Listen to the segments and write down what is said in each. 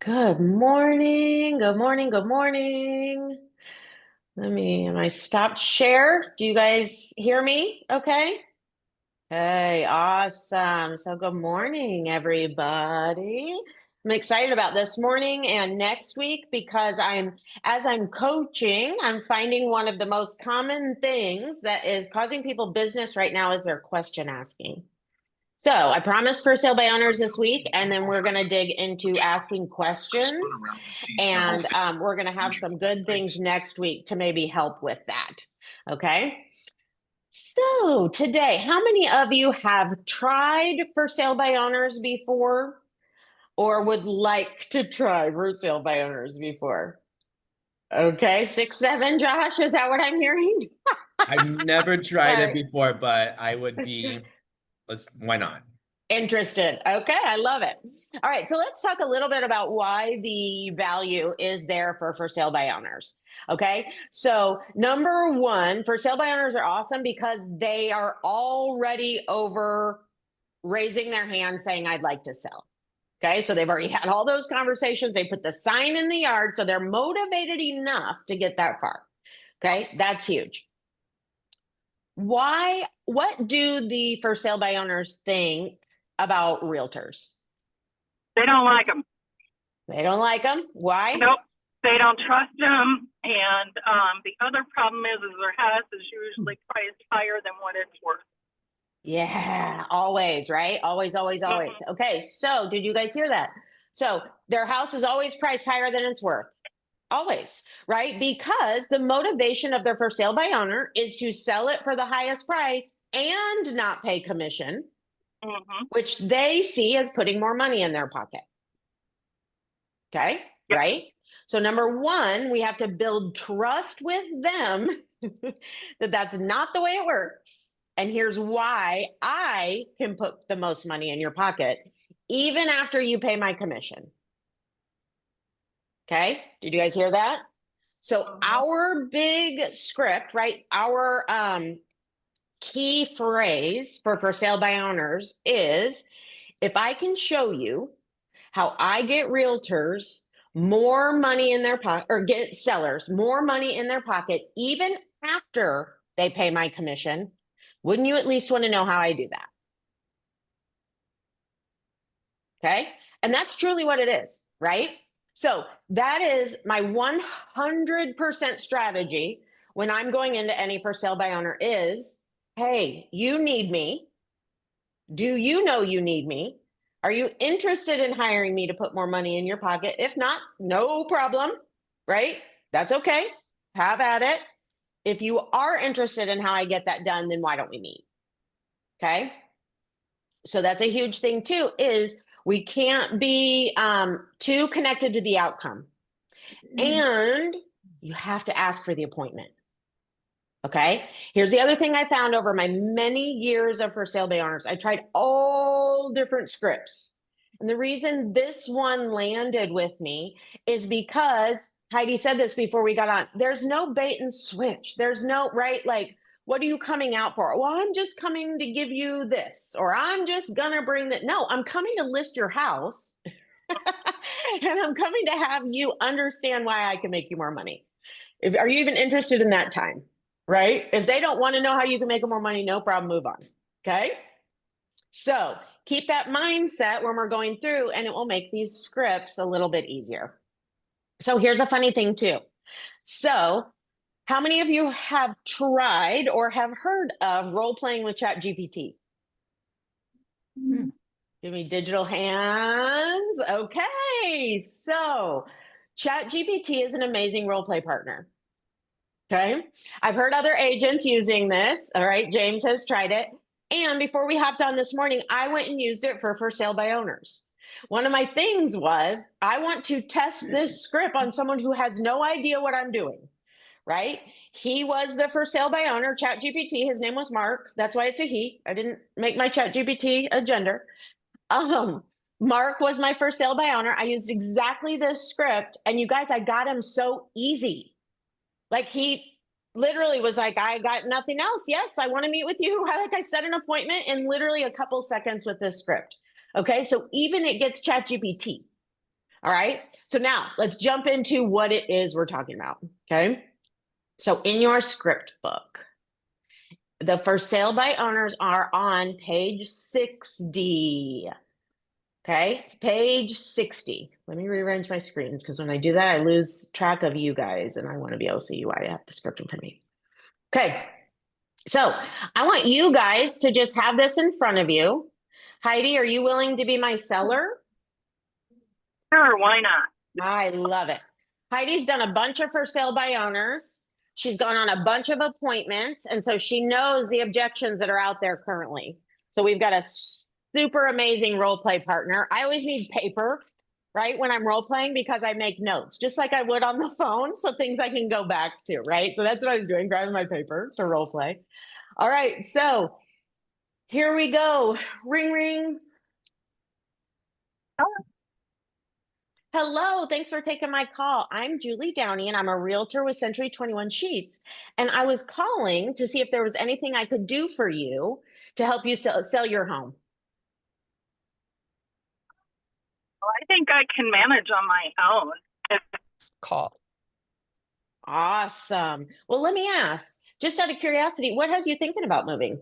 Good morning. Good morning. Good morning. Am I stopped share? Do you guys hear me? Okay. Hey, awesome. So good morning, everybody. I'm excited about this morning and next week because as I'm coaching, I'm finding one of the most common things that is causing people business right now is their question asking. So I promised for sale by owners this week, and then we're going to dig into asking questions, and we're going to have some good things next week to maybe help with that. Okay. So today, how many of you have tried for sale by owners before or would like to try for sale by owners before? Okay, 6, 7, Josh, is that what I'm hearing? I've never tried it Sorry. before, but I would be, why not? Interested. Okay, I love it. All right, so let's talk a little bit about why the value is there for sale by owners. Okay, so number one, for sale by owners are awesome because they are already over raising their hand saying, I'd like to sell. Okay, so they've already had all those conversations. They put the sign in the yard, so they're motivated enough to get that far. Okay, that's huge. What do the for sale by owners think about realtors? They don't like them. They don't like them. Why? Nope. They don't trust them. And the other problem is their house is usually priced higher than what it's worth. Yeah, always, right? Always, always, always. Mm-hmm. Okay, so did you guys hear that? So their house is always priced higher than it's worth. Always, right? Because the motivation of their for sale by owner is to sell it for the highest price and not pay commission, Mm-hmm. which they see as putting more money in their pocket. Okay, Yep. right? So number one, we have to build trust with them that that's not the way it works. And here's why I can put the most money in your pocket, even after you pay my commission. Okay, did you guys hear that? So our big script, right? Our key phrase for sale by owners is, if I can show you how I get realtors more money in their pocket, or get sellers more money in their pocket, even after they pay my commission, wouldn't you at least want to know how I do that? Okay. And that's truly what it is, right? So that is my 100% strategy when I'm going into any for sale by owner is, hey, you need me. Do you know you need me? Are you interested in hiring me to put more money in your pocket? If not, no problem, right? That's okay. Have at it. If you are interested in how I get that done, then why don't we meet? Okay. So that's a huge thing too, is we can't be too connected to the outcome. And you have to ask for the appointment. Okay. Here's the other thing I found over my many years of for sale by owners. I tried all different scripts. And the reason this one landed with me is because Heidi said this before we got on. There's no bait and switch. There's no, right? Like, what are you coming out for? Well, I'm just coming to give you this, or I'm just going to bring that. No, I'm coming to list your house. And I'm coming to have you understand why I can make you more money. Are you even interested in that time? Right? If they don't want to know how you can make more money, no problem, move on. Okay. So keep that mindset when we're going through, and it will make these scripts a little bit easier. So here's a funny thing too. So how many of you have tried or have heard of role playing with ChatGPT? Give me digital hands. Okay. So ChatGPT is an amazing role play partner. Okay. I've heard other agents using this. All right. James has tried it. And before we hopped on this morning, I went and used it for sale by owners. One of my things was I want to test this script on someone who has no idea what I'm doing. Right. He was the for sale by owner, ChatGPT. His name was Mark. That's why it's a he. I didn't make my ChatGPT a gender. Mark was my for sale by owner. I used exactly this script. And you guys, I got him so easy. Like he literally was like, I got nothing else. Yes, I want to meet with you. Like I set an appointment in literally a couple seconds with this script. Okay, so even it gets ChatGPT. All right. So now let's jump into what it is we're talking about. Okay. So in your script book, the for sale by owners are on page 60. Okay, page 60. Let me rearrange my screens because when I do that, I lose track of you guys and I want to be able to see why I have the script in front of me. Okay, so I want you guys to just have this in front of you. Heidi, are you willing to be my seller? Sure, why not? I love it. Heidi's done a bunch of for sale by owners. She's gone on a bunch of appointments. And so she knows the objections that are out there currently. So we've got a super amazing role play partner. I always need paper, right? When I'm role playing because I make notes, just like I would on the phone. So things I can go back to, right? So that's what I was doing, grabbing my paper to role play. All right. So here we go. Ring, ring. Hello, thanks for taking my call. I'm Julie Downey and I'm a realtor with Century 21 Sheets. And I was calling to see if there was anything I could do for you to help you sell your home. Well, I think I can manage on my own. Call. Awesome. Well, let me ask, just out of curiosity, what has you thinking about moving?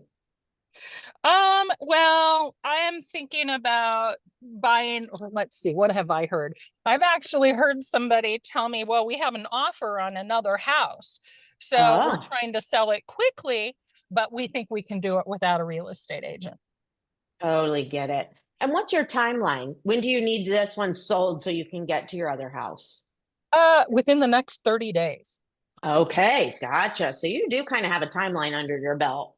Well, I am thinking about buying, or let's see, what have I heard? I've actually heard somebody tell me, well, we have an offer on another house. So we're Oh. trying to sell it quickly, but we think we can do it without a real estate agent. Totally get it. And what's your timeline? When do you need this one sold so you can get to your other house? Within the next 30 days. Okay, gotcha. So you do kind of have a timeline under your belt.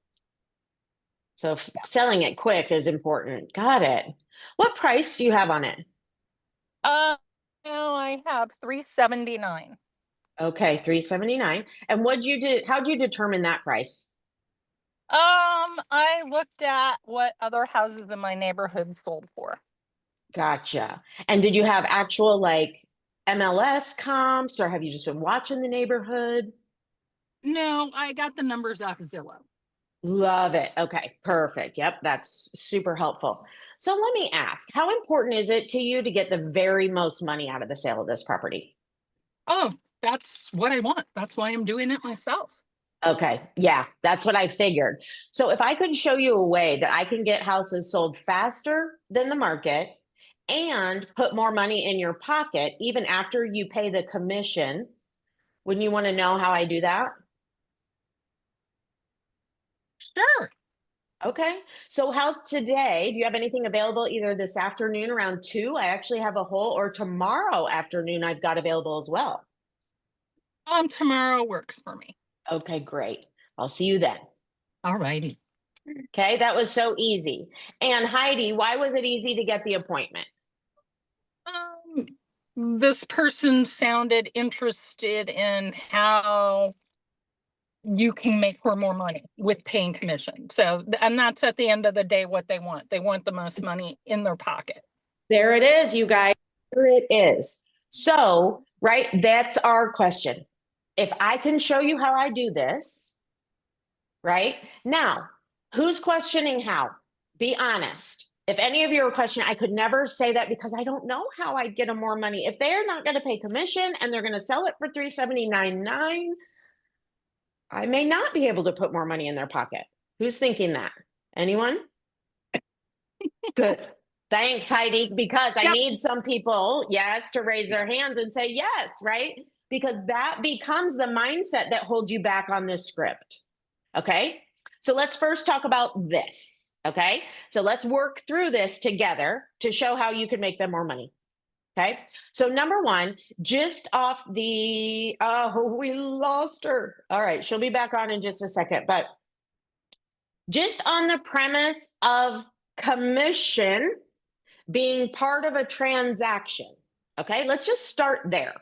So selling it quick is important. Got it. What price do you have on it? Now I have 379. Okay, 379. And what'd you do? How'd you determine that price? I looked at what other houses in my neighborhood sold for. Gotcha. And did you have actual like MLS comps or have you just been watching the neighborhood? No, I got the numbers off Zillow. Love it. Okay, perfect. Yep, that's super helpful. So let me ask, how important is it to you to get the very most money out of the sale of this property? Oh, that's what I want. That's why I'm doing it myself. Okay, yeah, that's what I figured. So if I could show you a way that I can get houses sold faster than the market and put more money in your pocket, even after you pay the commission, wouldn't you want to know how I do that? Sure. Okay, so how's today? Do you have anything available either this afternoon around 2? I actually have a whole, or tomorrow afternoon I've got available as well. Tomorrow works for me. Okay, great. I'll see you then. All righty. Okay, that was so easy. And Heidi, why was it easy to get the appointment? This person sounded interested in how you can make her more money with paying commission. So, and that's at the end of the day what they want. They want the most money in their pocket. There it is, you guys. There it is. So, right, that's our question. If I can show you how I do this, right? Now, who's questioning how? Be honest. If any of you are questioning, I could never say that because I don't know how I'd get them more money. If they're not going to pay commission and they're going to sell it for $379.9, I may not be able to put more money in their pocket. Who's thinking that? Anyone? Good. Thanks, Heidi, because I need some people, yes, to raise their hands and say yes, right? Because that becomes the mindset that holds you back on this script. Okay. So let's first talk about this. Okay. So let's work through this together to show how you can make them more money. Okay. So number one, just off the, oh, we lost her. All right. She'll be back on in just a second, but just on the premise of commission being part of a transaction. Okay. Let's just start there.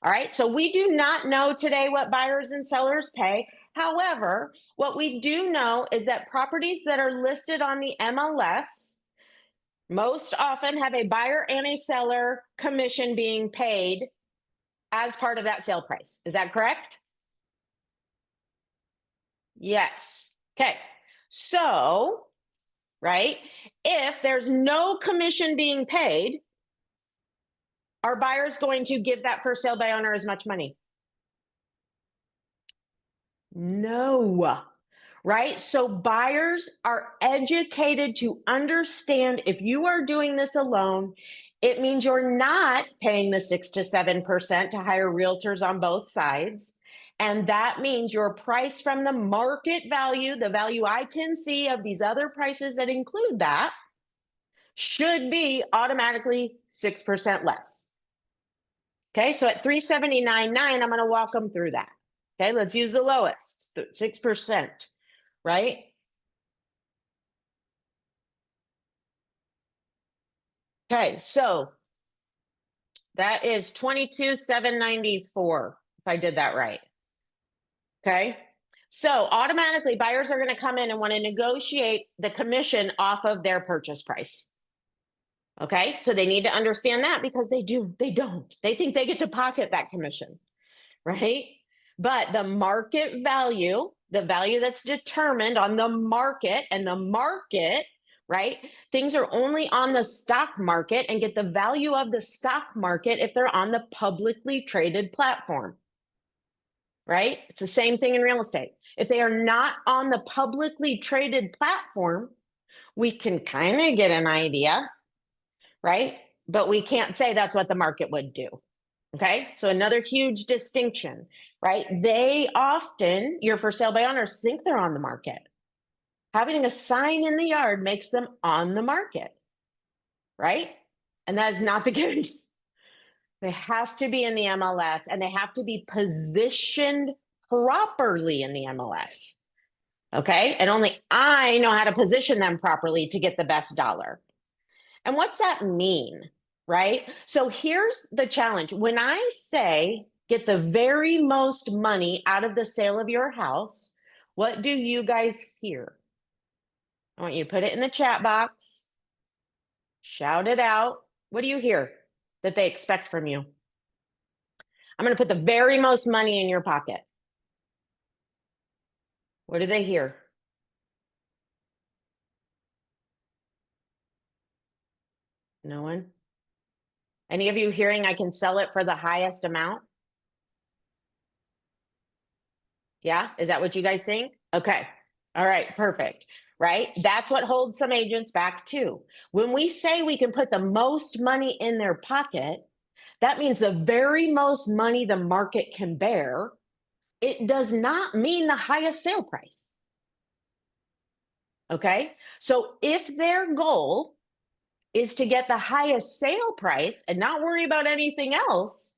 All right. So we do not know today what buyers and sellers pay. However, what we do know is that properties that are listed on the MLS most often have a buyer and a seller commission being paid as part of that sale price. Is that correct? Yes. Okay. So, right, if there's no commission being paid, Are buyers going to give that for sale by owner as much money? No, right? So buyers are educated to understand if you are doing this alone, it means you're not paying the 6 to 7% to hire realtors on both sides. And that means your price from the market value, the value I can see of these other prices that include that, should be automatically 6% less. Okay, so at 379.9, I'm going to walk them through that. Okay, let's use the lowest, 6%, right? Okay, so that is 22,794, if I did that right. Okay, so automatically buyers are going to come in and want to negotiate the commission off of their purchase price. Okay, so they need to understand that because they don't. They think they get to pocket that commission, right? But the market value, the value that's determined on the market, and the market, right? Things are only on the stock market and get the value of the stock market if they're on the publicly traded platform, right? It's the same thing in real estate. If they are not on the publicly traded platform, we can kind of get an idea, right? But we can't say that's what the market would do. Okay, so another huge distinction, right? They often, your for sale by owners, think they're on the market. Having a sign in the yard makes them on the market, right? And that is not the case. They have to be in the MLS and they have to be positioned properly in the MLS. Okay, and only I know how to position them properly to get the best dollar. And what's that mean? Right? So here's the challenge. When I say get the very most money out of the sale of your house, what do you guys hear? I want you to put it in the chat box. Shout it out. What do you hear that they expect from you? I'm going to put the very most money in your pocket. What do they hear? No one? Any of you hearing I can sell it for the highest amount? Yeah, is that what you guys think? Okay. All right, perfect. Right? That's what holds some agents back too. When we say we can put the most money in their pocket, that means the very most money the market can bear. It does not mean the highest sale price. Okay? So if their goal is to get the highest sale price and not worry about anything else,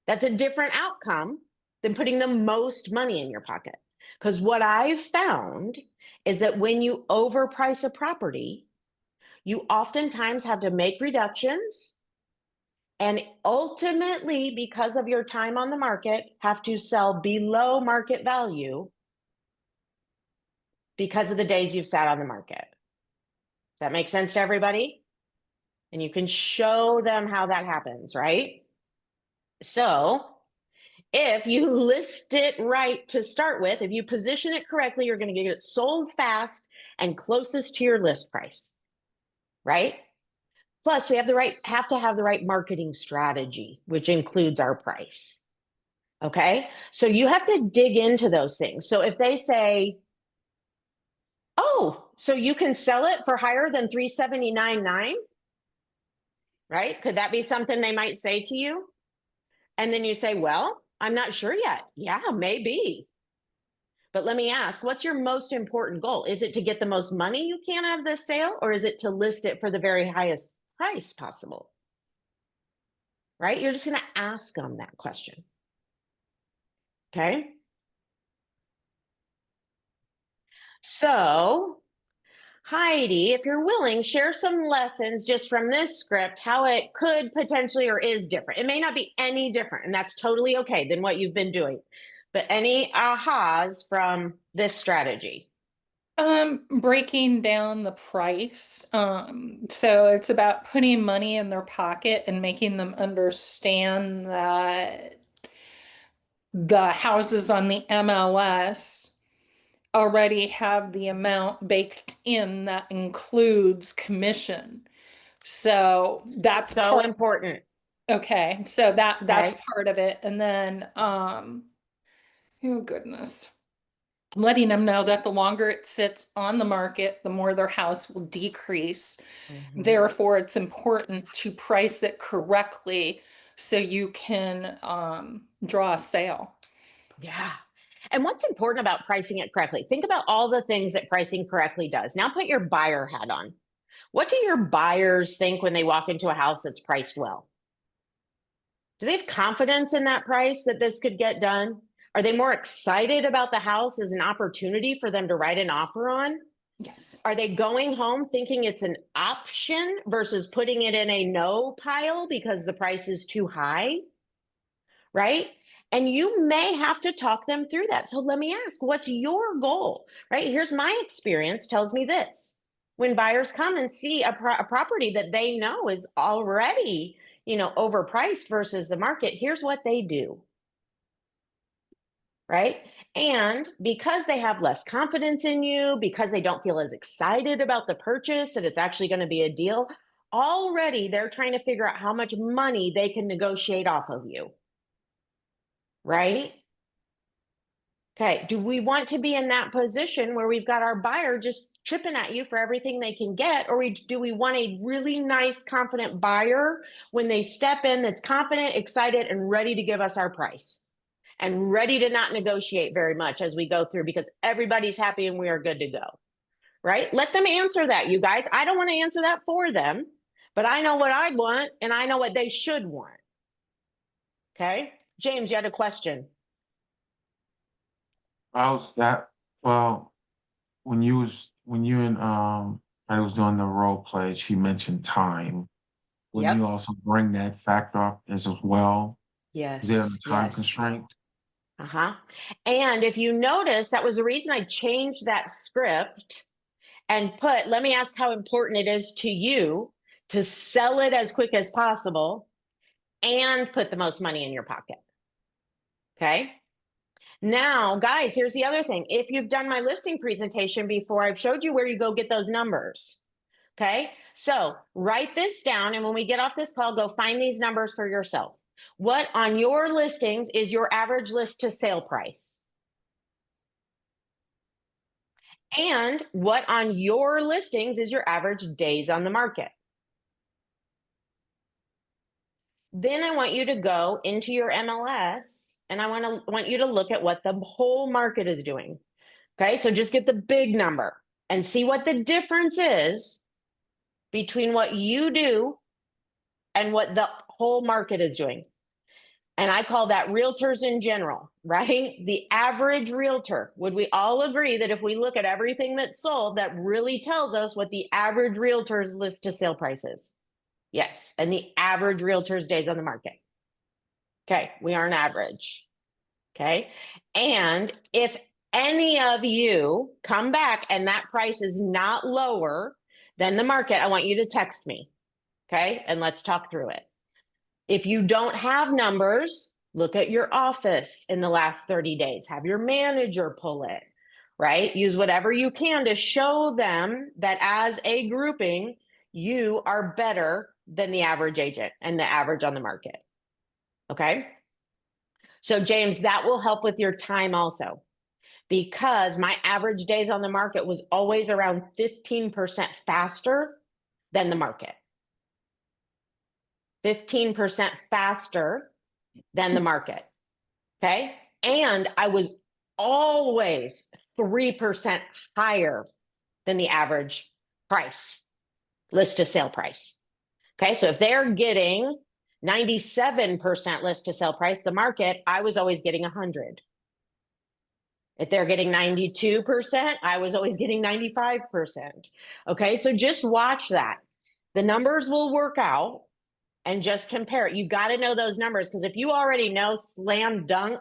that's a different outcome than putting the most money in your pocket. Because what I've found is that when you overprice a property, you oftentimes have to make reductions and ultimately, because of your time on the market, have to sell below market value because of the days you've sat on the market. Does that make sense to everybody? And you can show them how that happens, right? So if you list it right to start with, if you position it correctly, you're going to get it sold fast and closest to your list price, right? Plus, we have to have the right marketing strategy, which includes our price. Okay, so you have to dig into those things. So if they say, "Oh, so you can sell it for higher than 379.9," right? Could that be something they might say to you? And then you say, "Well, I'm not sure yet." Yeah, maybe. But let me ask, what's your most important goal? Is it to get the most money you can out of this sale, or is it to list it for the very highest price possible? Right? You're just going to ask them that question. Okay. So, Heidi, if you're willing, share some lessons just from this script, how it could potentially or is different. It may not be any different, and that's totally okay than what you've been doing. But any ahas from this strategy? Breaking down the price. So it's about putting money in their pocket and making them understand that the houses on the MLS already have the amount baked in that includes commission. So that's So important. okay. So that's Okay. part of it. And then, oh goodness. I'm letting them know that the longer it sits on the market, the more their house will decrease. Mhm. Therefore, it's important to price it correctly so you can draw a sale. Yeah. And what's important about pricing it correctly? Think about all the things that pricing correctly does. Now put your buyer hat on. What do your buyers think when they walk into a house that's priced well? Do they have confidence in that price that this could get done? Are they more excited about the house as an opportunity for them to write an offer on? Yes. Are they going home thinking it's an option versus putting it in a no pile because the price is too high? Right? And you may have to talk them through that. So let me ask, what's your goal? Right? Here's my experience tells me this. When buyers come and see a property that they know is already, overpriced versus the market, here's what they do. Right? And because they have less confidence in you, because they don't feel as excited about the purchase that it's actually going to be a deal, already they're trying to figure out how much money they can negotiate off of you. Right? Okay. Do we want to be in that position where we've got our buyer just tripping at you for everything they can get? Or do we want a really nice, confident buyer when they step in that's confident, excited, and ready to give us our price and ready to not negotiate very much as we go through because everybody's happy and we are good to go? Right? Let them answer that, you guys. I don't want to answer that for them, but I know what I want and I know what they should want. Okay. James, you had a question. How's that? Well, when you and I was doing the role play, she mentioned time. When Yep. you also bring that factor up as well, is there a Yes. time Yes. constraint? Uh-huh. And if you notice, that was the reason I changed that script and put, let me ask how important it is to you to sell it as quick as possible and put the most money in your pocket. Okay. Now, guys, here's the other thing. If you've done my listing presentation before, I've showed you where you go get those numbers. Okay. So write this down. And when we get off this call, go find these numbers for yourself. What on your listings is your average list to sale price? And what on your listings is your average days on the market? Then I want you to go into your MLS and I want you to look at what the whole market is doing. Okay, so just get the big number and see what the difference is between what you do and what the whole market is doing. And I call that realtors in general, right? The average realtor. Would we all agree that if we look at everything that's sold, that really tells us what the average realtor's list to sale price is? Yes. And the average realtor's days on the market. Okay. We are an average. Okay. And if any of you come back and that price is not lower than the market, I want you to text me. Okay. And let's talk through it. If you don't have numbers, look at your office in the last 30 days. Have your manager pull it, right? Use whatever you can to show them that as a grouping, you are better than the average agent and the average on the market. Okay. So, James, that will help with your time also, because my average days on the market was always around 15% faster than the market. 15% faster than the market. Okay. And I was always 3% higher than the average price, list to sale price. Okay. So if they're getting 97% list to sale price, the market, I was always getting 100. If they're getting 92%, I was always getting 95%. Okay. So just watch that. The numbers will work out. And just compare it. You got to know those numbers, because if you already know slam dunk,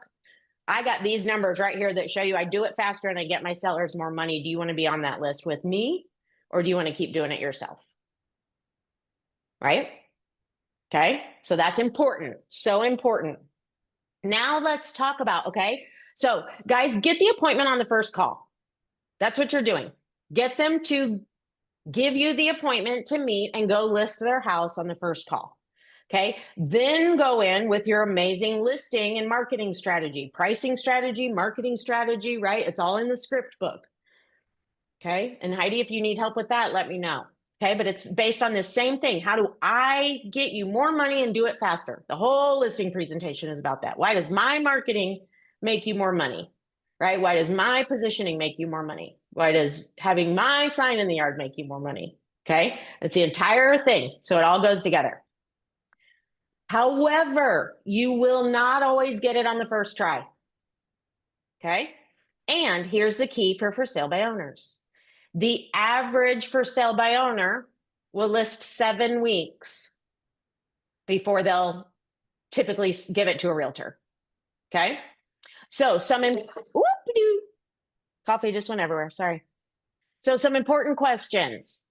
I got these numbers right here that show you I do it faster and I get my sellers more money. Do you want to be on that list with me, or do you want to keep doing it yourself? Right? Okay. So that's important. So important. Now let's talk about, okay. So guys, get the appointment on the first call. That's what you're doing. Get them to give you the appointment to meet and go list their house on the first call. Okay. Then go in with your amazing listing and marketing strategy, pricing strategy, marketing strategy, right? It's all in the script book. Okay. And Heidi, if you need help with that, let me know. Okay. But it's based on the same thing. How do I get you more money and do it faster? The whole listing presentation is about that. Why does my marketing make you more money? Right? Why does my positioning make you more money? Why does having my sign in the yard make you more money? Okay. It's the entire thing. So it all goes together. However, you will not always get it on the first try. Okay. And here's the key for sale by owners. The average for sale by owner will list 7 weeks before they'll typically give it to a realtor. Okay. So coffee just went everywhere. Sorry. So some important questions.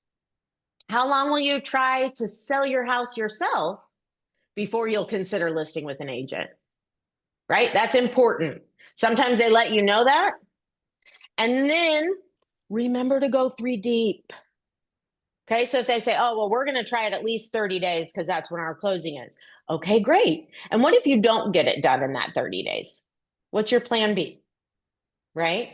How long will you try to sell your house yourself before you'll consider listing with an agent? Right? That's important. Sometimes they let you know that. And then remember to go 3 deep. Okay. So if they say, oh, well, we're going to try it at least 30 days because that's when our closing is. Okay, great. And what if you don't get it done in that 30 days? What's your plan B? Right?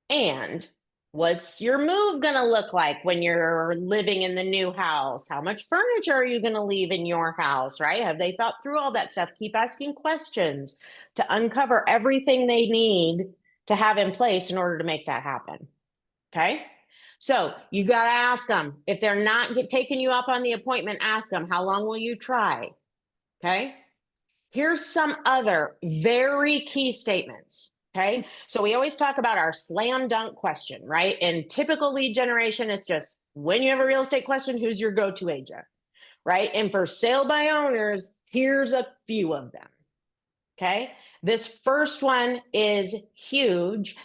And what's your move going to look like when you're living in the new house? How much furniture are you going to leave in your house, right? Have they thought through all that stuff? Keep asking questions to uncover everything they need to have in place in order to make that happen. Okay. So you got to ask them. If they're not taking you up on the appointment, ask them, how long will you try? Okay. Here's some other very key statements. Okay. So we always talk about our slam dunk question, right? In typical lead generation, it's just when you have a real estate question, who's your go-to agent, right? And for sale by owners, here's a few of them. Okay. This first one is huge.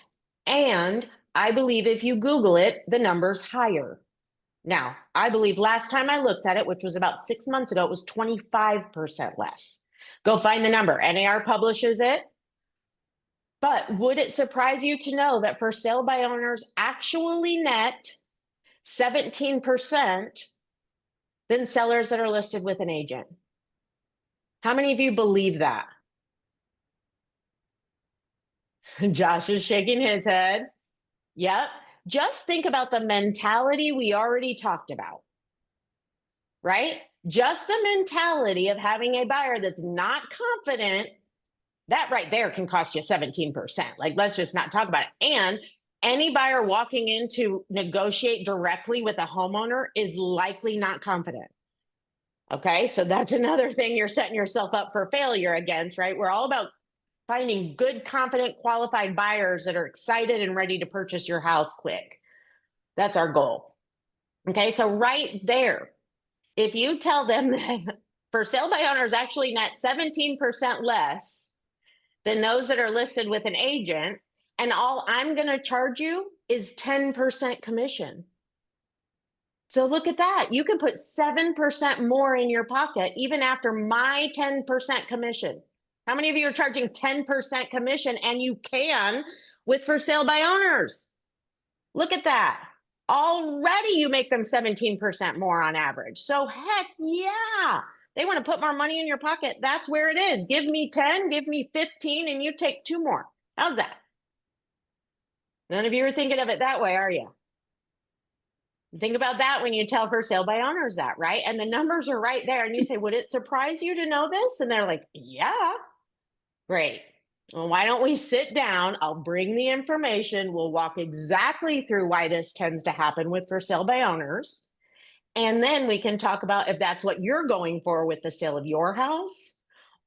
And I believe if you Google it, the number's higher. Now, I believe last time I looked at it, which was about 6 months ago, it was 25% less. Go find the number. NAR publishes it. But would it surprise you to know that for sale by owners actually net 17% than sellers that are listed with an agent? How many of you believe that? Josh is shaking his head. Yep. Just think about the mentality we already talked about, right? Just the mentality of having a buyer that's not confident. That right there can cost you 17%. Like, let's just not talk about it. And any buyer walking in to negotiate directly with a homeowner is likely not confident. Okay. So that's another thing you're setting yourself up for failure against, right? We're all about finding good, confident, qualified buyers that are excited and ready to purchase your house quick. That's our goal. Okay. So right there, if you tell them that for sale by owners actually net 17% less than those that are listed with an agent, and all I'm going to charge you is 10% commission. So look at that. You can put 7% more in your pocket even after my 10% commission. How many of you are charging 10% commission? And you can with for sale by owners. Look at that. Already you make them 17% more on average. So heck yeah. They want to put more money in your pocket. That's where it is. Give me 10, give me 15, and you take 2 more. How's that? None of you are thinking of it that way, are you? Think about that when you tell for sale by owners that, right? And the numbers are right there. And you say, would it surprise you to know this? And they're like, yeah. Great. Well, why don't we sit down? I'll bring the information. We'll walk exactly through why this tends to happen with for sale by owners. And then we can talk about if that's what you're going for with the sale of your house,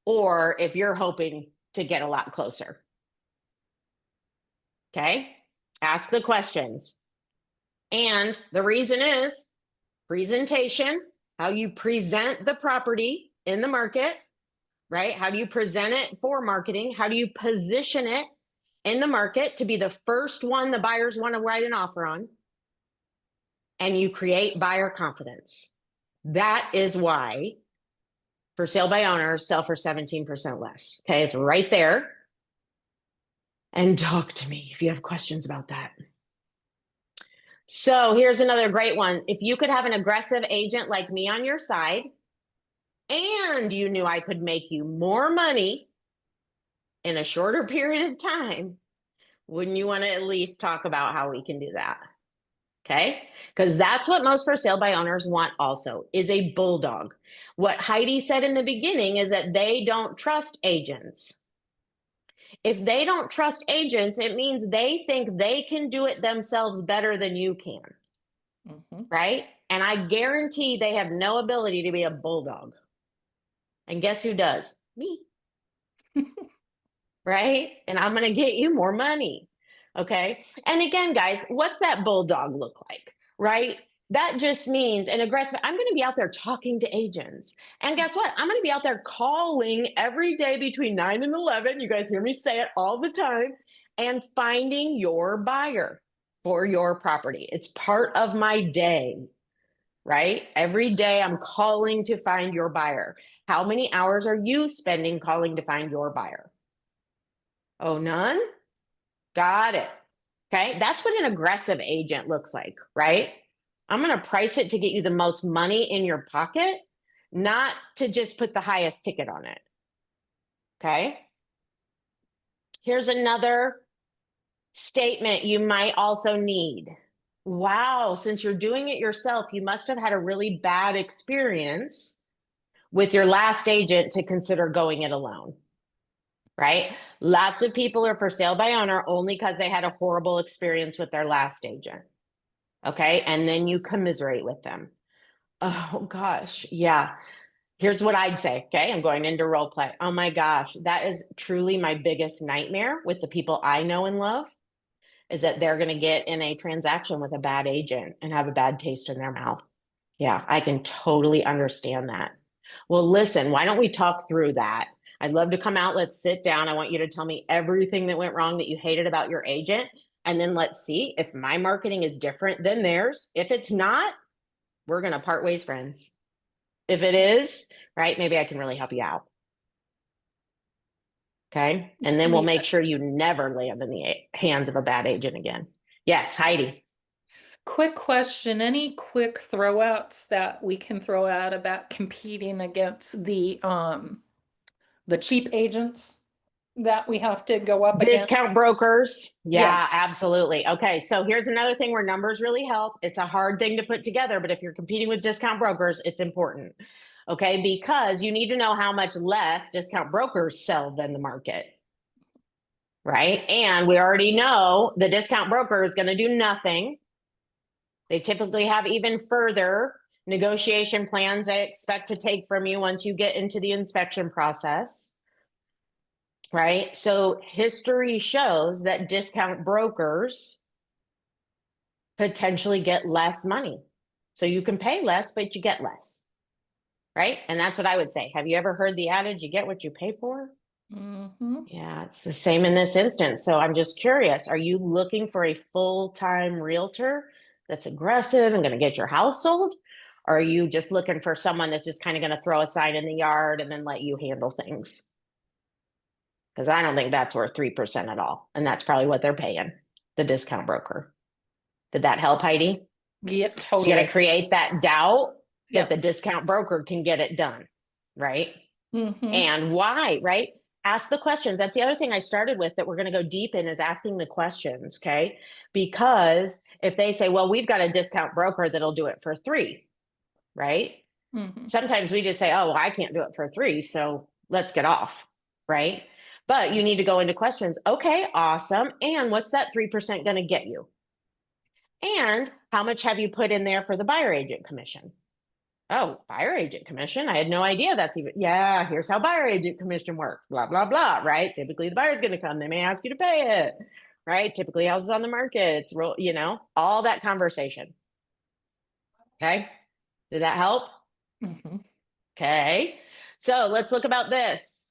or if you're hoping to get a lot closer. Okay. Ask the questions. And the reason is presentation, how you present the property in the market, right? How do you present it for marketing? How do you position it in the market to be the first one the buyers want to write an offer on? And you create buyer confidence. That is why for sale by owners sell for 17% less. Okay, it's right there. And talk to me if you have questions about that. So here's another great one. If you could have an aggressive agent like me on your side, and you knew I could make you more money in a shorter period of time, wouldn't you want to at least talk about how we can do that? Okay. Because that's what most for sale by owners want also, is a bulldog. What Heidi said in the beginning is that they don't trust agents. If they don't trust agents, it means they think they can do it themselves better than you can. Right? And I guarantee they have no ability to be a bulldog. And guess who does? Me. Right? And I'm going to get you more money. Okay. And again, guys, what's that bulldog look like? Right? That just means an aggressive. I'm going to be out there talking to agents. And guess what? I'm going to be out there calling every day between 9 and 11. You guys hear me say it all the time. And finding your buyer for your property. It's part of my day. Right? Every day I'm calling to find your buyer. How many hours are you spending calling to find your buyer? Oh, none? Got it. Okay. That's what an aggressive agent looks like, right? I'm going to price it to get you the most money in your pocket, not to just put the highest ticket on it. Okay. Here's another statement you might also need. Wow, since you're doing it yourself, you must have had a really bad experience with your last agent to consider going it alone. Right? Lots of people are for sale by owner only because they had a horrible experience with their last agent. Okay. And then you commiserate with them. Oh gosh. Yeah. Here's what I'd say. Okay. I'm going into role play. Oh my gosh. That is truly my biggest nightmare with the people I know and love, is that they're going to get in a transaction with a bad agent and have a bad taste in their mouth. Yeah. I can totally understand that. Well, listen, why don't we talk through that? I'd love to come out. Let's sit down. I want you to tell me everything that went wrong that you hated about your agent. And then let's see if my marketing is different than theirs. If it's not, we're going to part ways friends. If it is, right, maybe I can really help you out. Okay. And then we'll make sure you never land in the hands of a bad agent again. Yes, Heidi. Quick question, any quick throwouts that we can throw out about competing against the cheap agents that we have to go up against? Discount brokers. Yeah, Yes. absolutely. Okay. So here's another thing where numbers really help. It's a hard thing to put together, but if you're competing with discount brokers, it's important. Okay. Because you need to know how much less discount brokers sell than the market. Right. And we already know the discount broker is going to do nothing. They typically have even further negotiation plans they expect to take from you once you get into the inspection process. Right? So history shows that discount brokers potentially get less money. So you can pay less, but you get less. Right? And that's what I would say. Have you ever heard the adage, you get what you pay for? Yeah, it's the same in this instance. So I'm just curious, are you looking for a full-time realtor that's aggressive and going to get your house sold? Or are you just looking for someone that's just kind of going to throw a sign in the yard and then let you handle things? Because I don't think that's worth 3% at all. And that's probably what they're paying the discount broker. Did that help, Heidi? Yeah, So totally. you got to create that doubt Yep. that the discount broker can get it done. Right? And why, right? Ask the questions. That's the other thing I started with that we're going to go deep in, is asking the questions. Okay. Because if they say, well, we've got a discount broker that'll do it for 3, right? Sometimes we just say, oh, well, I can't do it for 3. So let's get off. Right. But you need to go into questions. Okay, awesome. And what's that 3% going to get you? And how much have you put in there for the buyer agent commission? Oh, buyer agent commission. I had no idea that's even, yeah, here's how buyer agent commission works, blah, blah, blah, right? Typically the buyer's going to come. They may ask you to pay it, right? Typically houses on the market, it's real, all that conversation. Okay. Did that help? Okay. So let's look about this.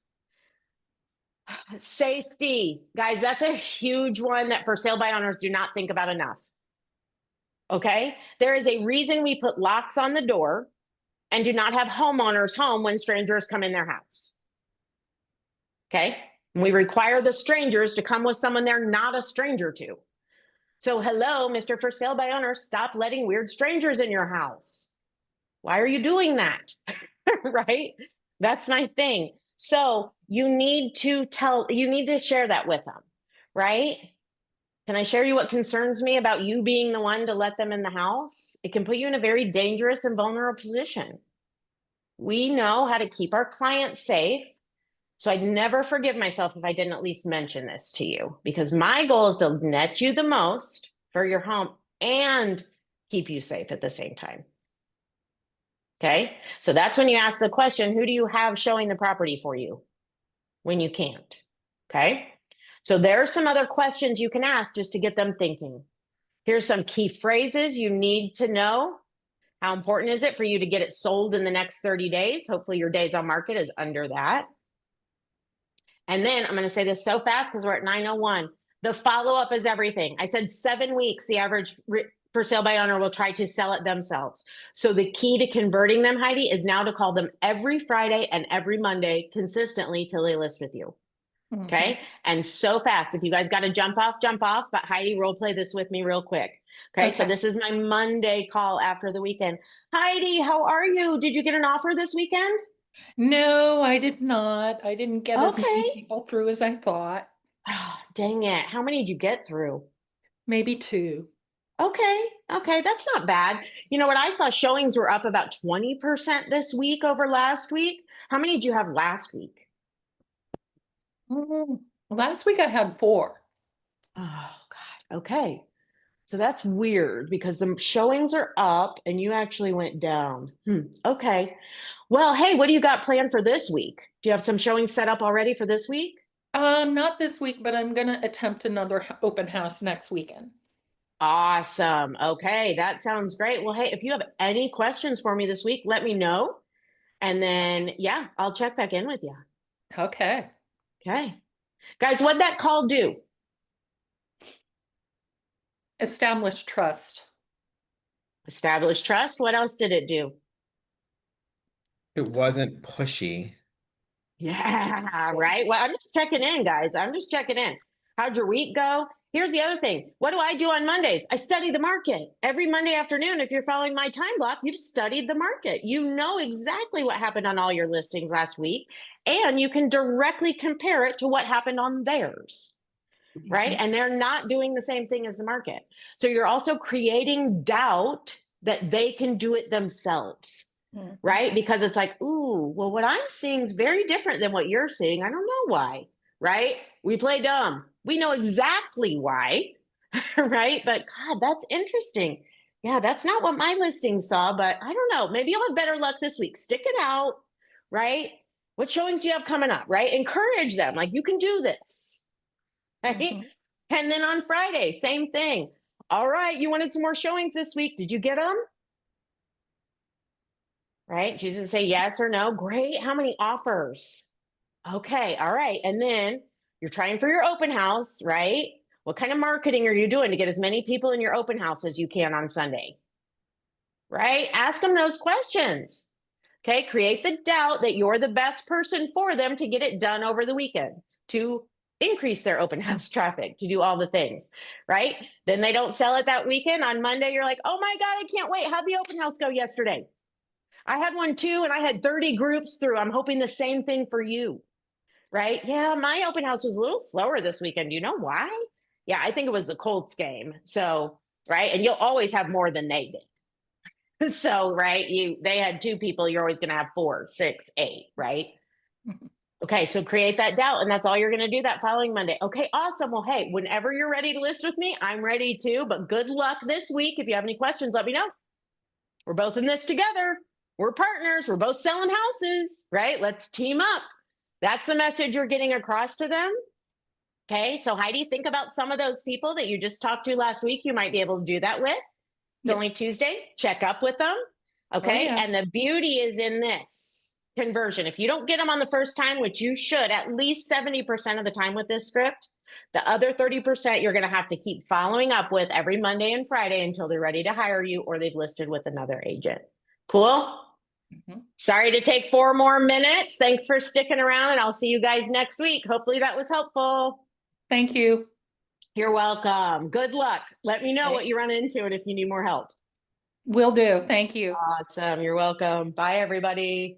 Safety. Guys, that's a huge one that for sale by owners do not think about enough. Okay. There is a reason we put locks on the door and do not have homeowners home when strangers come in their house. Okay. And we require the strangers to come with someone they're not a stranger to. So hello, Mr. For Sale by Owner, stop letting weird strangers in your house. Why are you doing that? Right? That's my thing. So you need to share that with them, right? Can I share you what concerns me about you being the one to let them in the house? It can put you in a very dangerous and vulnerable position. We know how to keep our clients safe. So I'd never forgive myself if I didn't at least mention this to you, because my goal is to net you the most for your home and keep you safe at the same time. Okay. So that's when you ask the question, who do you have showing the property for you when you can't? Okay. So there are some other questions you can ask just to get them thinking. Here's some key phrases you need to know. How important is it for you to get it sold in the next 30 days? Hopefully your days on market is under that. And then I'm going to say this so fast because we're at 9:01. The follow-up is everything. I said 7 weeks, the average for sale by owner will try to sell it themselves. So the key to converting them, Heidi, is now to call them every Friday and every Monday consistently till they list with you. Okay. And so fast. If you guys got to jump off. But Heidi, role play this with me real quick. Okay. So this is my Monday call after the weekend. Heidi, how are you? Did you get an offer this weekend? No, I did not. I didn't get as many Okay. people through as I thought. Oh, dang it. How many did you get through? Maybe 2. Okay. Okay. That's not bad. You know what? I saw showings were up about 20% this week over last week. How many did you have last week? Last week I had 4. Oh, God. Okay. So that's weird because the showings are up and you actually went down. Okay. Well, hey, what do you got planned for this week? Do you have some showings set up already for this week? Not this week, but I'm gonna attempt another open house next weekend. Awesome. Okay. That sounds great. Well, hey, if you have any questions for me this week, let me know. And then, yeah, I'll check back in with you. Okay. Okay. Guys, what'd that call do? Establish trust. Establish trust. What else did it do? It wasn't pushy. Yeah, right. Well, I'm just checking in, guys. I'm just checking in. How'd your week go? Here's the other thing. What do I do on Mondays? I study the market. Every Monday afternoon, if you're following my time block, you've studied the market. You know exactly what happened on all your listings last week, and you can directly compare it to what happened on theirs, right? And they're not doing the same thing as the market. So you're also creating doubt that they can do it themselves. Right? Because it's like, ooh, well, what I'm seeing is very different than what you're seeing. I don't know why, right? We play dumb. We know exactly why, right? But God, that's interesting. Yeah, that's not what my listing saw, but I don't know. Maybe you'll have better luck this week. Stick it out, right? What showings do you have coming up, right? Encourage them. Like, you can do this, right? And then on Friday, same thing. All right, you wanted some more showings this week. Did you get them? Right? Choose to say yes or no. Great. How many offers? Okay. All right. And then you're trying for your open house, right? What kind of marketing are you doing to get as many people in your open house as you can on Sunday? Right? Ask them those questions. Okay. Create the doubt that you're the best person for them to get it done over the weekend, to increase their open house traffic, to do all the things, right? Then they don't sell it that weekend. On Monday, you're like, oh my God, I can't wait. How'd the open house go yesterday? I had one too, and I had 30 groups through. I'm hoping the same thing for you, right? Yeah, my open house was a little slower this weekend. Do you know why? Yeah, I think it was the Colts game. So, right. And you'll always have more than they did. So, right. They had 2 people. You're always going to have 4, 6, 8, right? Okay. So create that doubt. And that's all you're going to do that following Monday. Okay. Awesome. Well, hey, whenever you're ready to list with me, I'm ready too. But good luck this week. If you have any questions, let me know. We're both in this together. We're partners. We're both selling houses, right? Let's team up. That's the message you're getting across to them. Okay. So Heidi, think about some of those people that you just talked to last week. You might be able to do that with. It's only Tuesday. Check up with them. Okay. Oh, yeah. And the beauty is in this conversion. If you don't get them on the first time, which you should at least 70% of the time with this script, the other 30% you're going to have to keep following up with every Monday and Friday until they're ready to hire you or they've listed with another agent. Cool. Sorry to take 4 more minutes. Thanks for sticking around, and I'll see you guys next week. Hopefully that was helpful. Thank you. You're welcome. Good luck. Let me know Okay. what you run into and if you need more help. Will do. Thank you. Awesome. You're welcome. Bye, everybody.